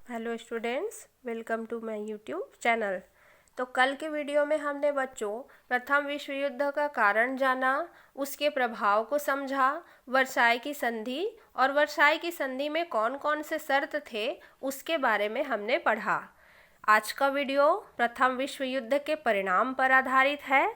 Hello students, welcome to my YouTube channel. तो कल के वीडियो में हमने बच्चों प्रथम विश्व युद्ध का कारण जाना, उसके प्रभाव को समझा, वर्साई की संधि और वर्साई की संधि में कौन कौन से शर्त थे उसके बारे में हमने पढ़ा। आज का वीडियो प्रथम विश्व युद्ध के परिणाम पर आधारित है।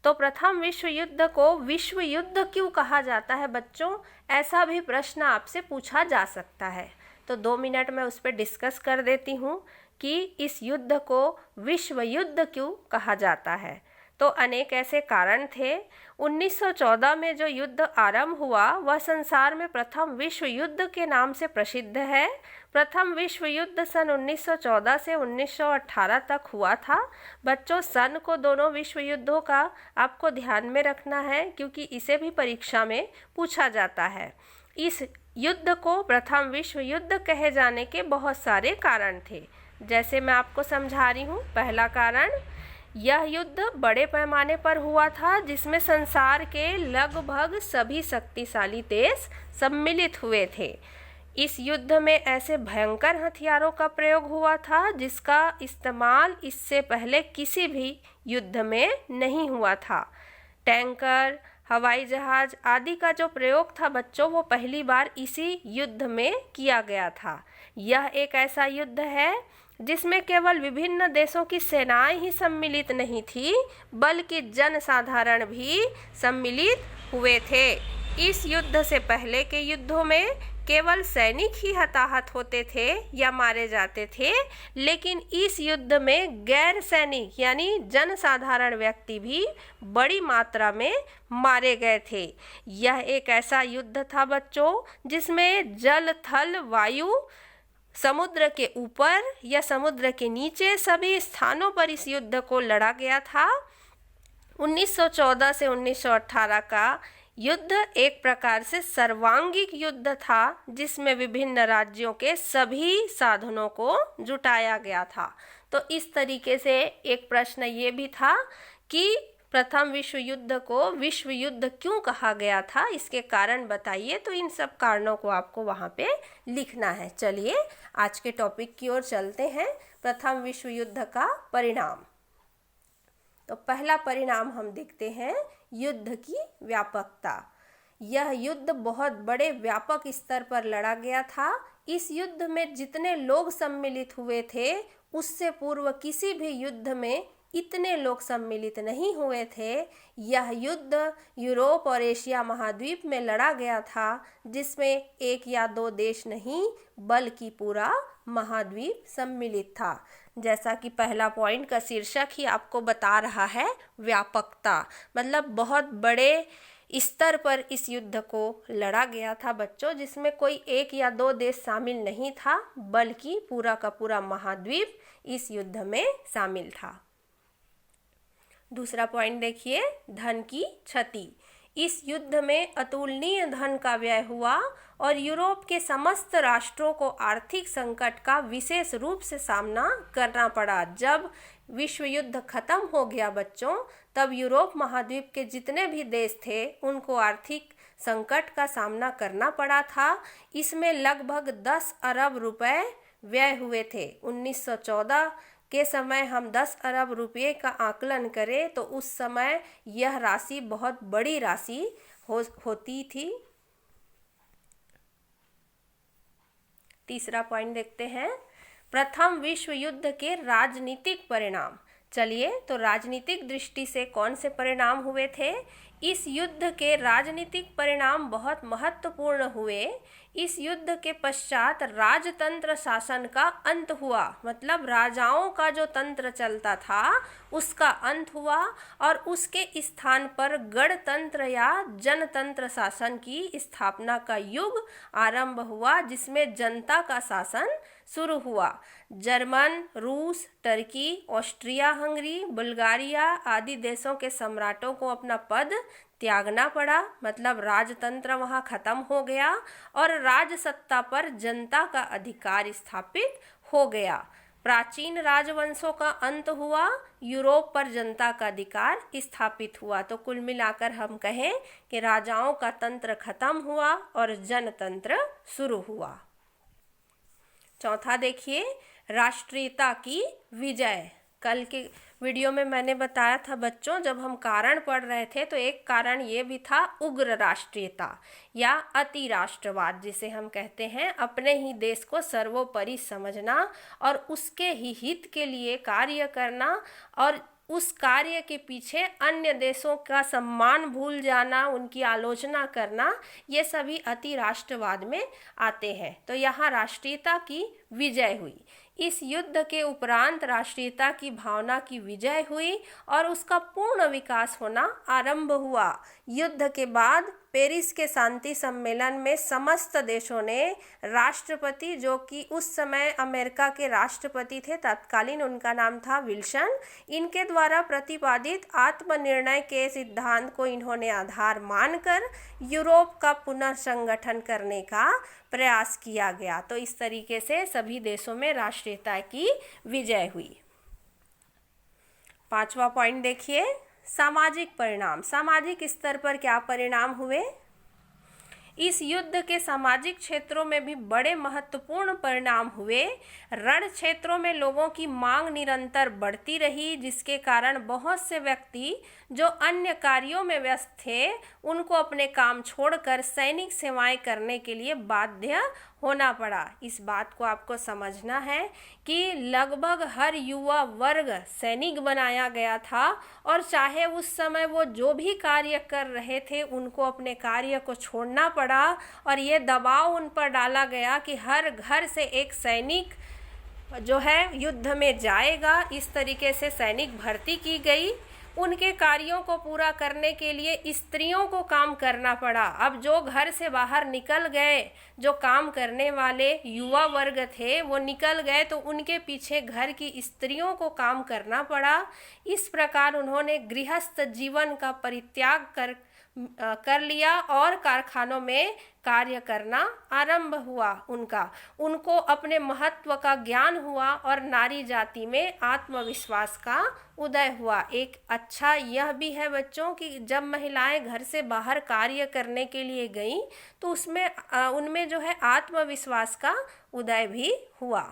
तो प्रथम विश्व युद्ध को विश्व युद्ध क्यों कहा जाता है बच्चों, ऐसा भी प्रश्न आपसे पूछा जा सकता है। तो 2 मिनट में उस पर डिस्कस कर देती हूँ कि इस युद्ध को विश्व युद्ध क्यों कहा जाता है। तो अनेक ऐसे कारण थे। 1914 में जो युद्ध आरंभ हुआ वह संसार में प्रथम विश्व युद्ध के नाम से प्रसिद्ध है। प्रथम विश्व युद्ध सन 1914 से 1918 तक हुआ था। बच्चों, सन को दोनों विश्व युद्धों का आपको ध्यान में रखना है क्योंकि इसे भी परीक्षा में पूछा जाता है। इस युद्ध को प्रथम विश्व युद्ध कहे जाने के बहुत सारे कारण थे, जैसे मैं आपको समझा रही हूँ। पहला कारण, यह युद्ध बड़े पैमाने पर हुआ था जिसमें संसार के लगभग सभी शक्तिशाली देश सम्मिलित हुए थे। इस युद्ध में ऐसे भयंकर हथियारों का प्रयोग हुआ था जिसका इस्तेमाल इससे पहले किसी भी युद्ध में नहीं हुआ था। टैंकर, हवाई जहाज आदि का जो प्रयोग था बच्चों, वो पहली बार इसी युद्ध में किया गया था। यह एक ऐसा युद्ध है जिसमें केवल विभिन्न देशों की सेनाएं ही सम्मिलित नहीं थी, बल्कि जनसाधारण भी सम्मिलित हुए थे। इस युद्ध से पहले के युद्धों में केवल सैनिक ही हताहत होते थे या मारे जाते थे, लेकिन इस युद्ध में गैर सैनिक यानी जनसाधारण व्यक्ति भी बड़ी मात्रा में मारे गए थे। यह एक ऐसा युद्ध था बच्चों जिसमें जल, थल, वायु, समुद्र के ऊपर या समुद्र के नीचे सभी स्थानों पर इस युद्ध को लड़ा गया था। 1914 से 1918 का युद्ध एक प्रकार से सर्वांगिक युद्ध था जिसमें विभिन्न राज्यों के सभी साधनों को जुटाया गया था। तो इस तरीके से एक प्रश्न ये भी था कि प्रथम विश्व युद्ध को विश्व युद्ध क्यों कहा गया था, इसके कारण बताइए। तो इन सब कारणों को आपको वहाँ पे लिखना है। चलिए आज के टॉपिक की ओर चलते हैं, प्रथम विश्व युद्ध का परिणाम। तो पहला परिणाम हम देखते हैं, युद्ध की व्यापकता। यह युद्ध बहुत बड़े व्यापक स्तर पर लड़ा गया था। इस युद्ध में जितने लोग सम्मिलित हुए थे उससे पूर्व किसी भी युद्ध में इतने लोग सम्मिलित नहीं हुए थे। यह युद्ध यूरोप और एशिया महाद्वीप में लड़ा गया था जिसमें 1 या 2 देश नहीं बल्कि पूरा महाद्वीप सम्मिलित था। जैसा कि पहला पॉइंट का शीर्षक ही आपको बता रहा है, व्यापकता, मतलब बहुत बड़े स्तर पर इस युद्ध को लड़ा गया था बच्चों, जिसमें कोई 1 या 2 देश शामिल नहीं था बल्कि पूरा का पूरा महाद्वीप इस युद्ध में शामिल था। दूसरा पॉइंट देखिए, धन की क्षति। इस युद्ध में अतुलनीय धन का व्यय हुआ और यूरोप के समस्त राष्ट्रों को आर्थिक संकट का विशेष रूप से सामना करना पड़ा। जब विश्व युद्ध खत्म हो गया बच्चों, तब यूरोप महाद्वीप के जितने भी देश थे उनको आर्थिक संकट का सामना करना पड़ा था। इसमें लगभग 10 अरब रुपए व्यय हुए थे। 1914 के समय हम 10 अरब रुपये का आकलन करें तो उस समय यह राशि बहुत बड़ी राशि होती थी। तीसरा पॉइंट देखते हैं, प्रथम विश्व युद्ध के राजनीतिक परिणाम। चलिए, तो राजनीतिक दृष्टि से कौन से परिणाम हुए थे? इस युद्ध के राजनीतिक परिणाम बहुत महत्वपूर्ण हुए। इस युद्ध के पश्चात राजतंत्र शासन का अंत हुआ, मतलब राजाओं का जो तंत्र चलता था उसका अंत हुआ और उसके स्थान पर गणतंत्र या जनतंत्र शासन की स्थापना का युग आरंभ हुआ, जिसमें जनता का शासन शुरू हुआ। जर्मन, रूस, टर्की, ऑस्ट्रिया हंगरी, बुल्गारिया आदि देशों के सम्राटों को अपना पद त्यागना पड़ा, मतलब राजतंत्र वहाँ खत्म हो गया और राजसत्ता पर जनता का अधिकार स्थापित हो गया। प्राचीन राजवंशों का अंत हुआ, यूरोप पर जनता का अधिकार स्थापित हुआ। तो कुल मिलाकर हम कहें कि राजाओं का तंत्र खत्म हुआ और जनतंत्र शुरू हुआ। चौथा देखिए, राष्ट्रीयता की विजय। कल के वीडियो में मैंने बताया था बच्चों, जब हम कारण पढ़ रहे थे तो एक कारण ये भी था उग्र राष्ट्रीयता या अति राष्ट्रवाद, जिसे हम कहते हैं। अपने ही देश को सर्वोपरि समझना और उसके ही हित के लिए कार्य करना और उस कार्य के पीछे अन्य देशों का सम्मान भूल जाना, उनकी आलोचना करना, ये सभी अति राष्ट्रवाद में आते हैं। तो यहाँ राष्ट्रीयता की विजय हुई। इस युद्ध के उपरांत राष्ट्रीयता की भावना की विजय हुई और उसका पूर्ण विकास होना आरंभ हुआ। युद्ध के बाद पेरिस के शांति सम्मेलन में समस्त देशों ने राष्ट्रपति, जो कि उस समय अमेरिका के राष्ट्रपति थे तत्कालीन, उनका नाम था विल्सन, इनके द्वारा प्रतिपादित आत्मनिर्णय के सिद्धांत को इन्होंने आधार मानकर यूरोप का पुनर्संगठन करने का प्रयास किया गया। तो इस तरीके से सभी देशों में राष्ट्रीयता की विजय हुई। पांचवा पॉइंट देखिए, सामाजिक परिणाम। सामाजिक स्तर पर क्या परिणाम हुए? इस युद्ध के सामाजिक क्षेत्रों में भी बड़े महत्वपूर्ण परिणाम हुए। रण क्षेत्रों में लोगों की मांग निरंतर बढ़ती रही, जिसके कारण बहुत से व्यक्ति जो अन्य कार्यों में व्यस्त थे, उनको अपने काम छोड़कर सैनिक सेवाएं करने के लिए बाध्य होना पड़ा। इस बात को आपको समझना है कि लगभग हर युवा वर्ग सैनिक बनाया गया था और चाहे उस समय वो जो भी कार्य कर रहे थे, उनको अपने कार्य को छोड़ना पड़ा और ये दबाव उन पर डाला गया कि हर घर से एक सैनिक जो है युद्ध में जाएगा। इस तरीके से सैनिक भर्ती की गई। उनके कार्यों को पूरा करने के लिए स्त्रियों को काम करना पड़ा। अब जो घर से बाहर निकल गए, जो काम करने वाले युवा वर्ग थे, वो निकल गए तो उनके पीछे घर की स्त्रियों को काम करना पड़ा। इस प्रकार उन्होंने गृहस्थ जीवन का परित्याग कर लिया और कारखानों में कार्य करना आरंभ हुआ। उनको अपने महत्व का ज्ञान हुआ और नारी जाति में आत्मविश्वास का उदय हुआ। एक अच्छा यह भी है बच्चों कि जब महिलाएं घर से बाहर कार्य करने के लिए गईं तो उनमें जो है आत्मविश्वास का उदय भी हुआ।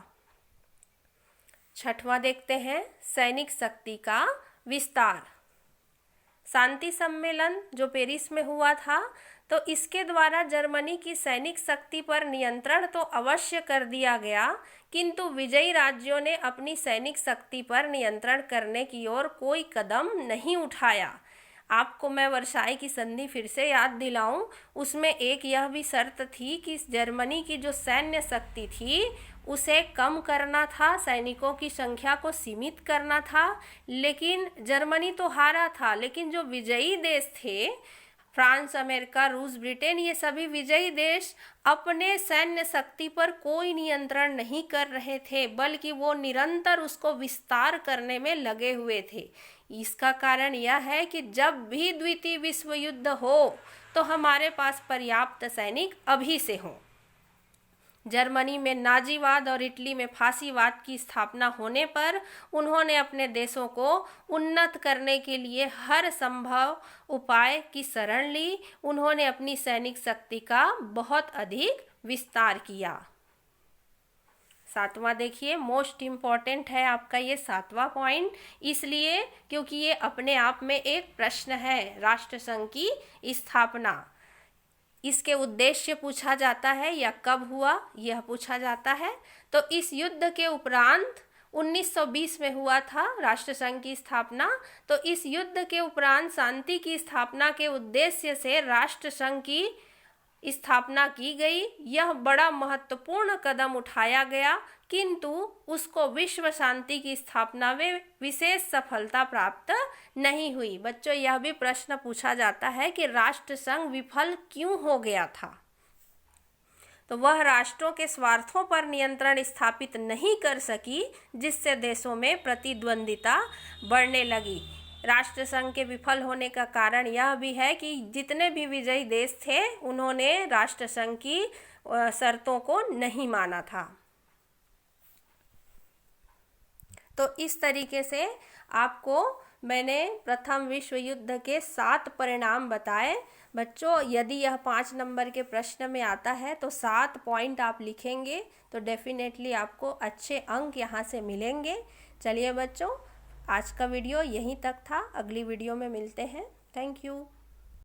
छठवां देखते हैं, सैनिक शक्ति का विस्तार। शांति सम्मेलन जो पेरिस में हुआ था, तो इसके द्वारा जर्मनी की सैनिक शक्ति पर नियंत्रण तो अवश्य कर दिया गया, किंतु विजयी राज्यों ने अपनी सैनिक शक्ति पर नियंत्रण करने की ओर कोई कदम नहीं उठाया। आपको मैं वर्साई की संधि फिर से याद दिलाऊं, उसमें एक यह भी शर्त थी कि जर्मनी की जो सैन्य शक्ति थी उसे कम करना था, सैनिकों की संख्या को सीमित करना था। लेकिन जर्मनी तो हारा था, लेकिन जो विजयी देश थे, फ्रांस, अमेरिका, रूस, ब्रिटेन, ये सभी विजयी देश अपने सैन्य शक्ति पर कोई नियंत्रण नहीं कर रहे थे, बल्कि वो निरंतर उसको विस्तार करने में लगे हुए थे। इसका कारण यह है कि जब भी द्वितीय विश्व युद्ध हो तो हमारे पास पर्याप्त सैनिक अभी से हों। जर्मनी में नाजीवाद और इटली में फांसीवाद की स्थापना होने पर उन्होंने अपने देशों को उन्नत करने के लिए हर संभव उपाय की शरण ली। उन्होंने अपनी सैनिक शक्ति का बहुत अधिक विस्तार किया। सातवां देखिए, मोस्ट इम्पॉर्टेंट है आपका ये सातवां पॉइंट, इसलिए क्योंकि ये अपने आप में एक प्रश्न है। राष्ट्रसंघ की स्थापना, इसके उद्देश्य पूछा जाता है या कब हुआ यह पूछा जाता है। तो इस युद्ध के उपरांत 1920 में हुआ था राष्ट्रसंघ की स्थापना। तो इस युद्ध के उपरांत शांति की स्थापना के उद्देश्य से राष्ट्रसंघ की स्थापना की गई। यह बड़ा महत्वपूर्ण कदम उठाया गया, किंतु उसको विश्व शांति की स्थापना में विशेष सफलता प्राप्त नहीं हुई। बच्चों, यह भी प्रश्न पूछा जाता है कि राष्ट्रसंघ विफल क्यों हो गया था? तो वह राष्ट्रों के स्वार्थों पर नियंत्रण स्थापित नहीं कर सकी, जिससे देशों में प्रतिद्वंदिता बढ़ने लगी। राष्ट्रसंघ के विफल होने का कारण यह भी है कि जितने भी विजयी देश थे, उन्होंने राष्ट्रसंघ की शर्तों को नहीं माना था। तो इस तरीके से आपको मैंने प्रथम विश्व युद्ध के 7 परिणाम बताए। बच्चों, यदि यह 5 नंबर के प्रश्न में आता है तो 7 पॉइंट आप लिखेंगे तो डेफिनेटली आपको अच्छे अंक यहाँ से मिलेंगे। चलिए बच्चों, आज का वीडियो यहीं तक था। अगली वीडियो में मिलते हैं। Thank you.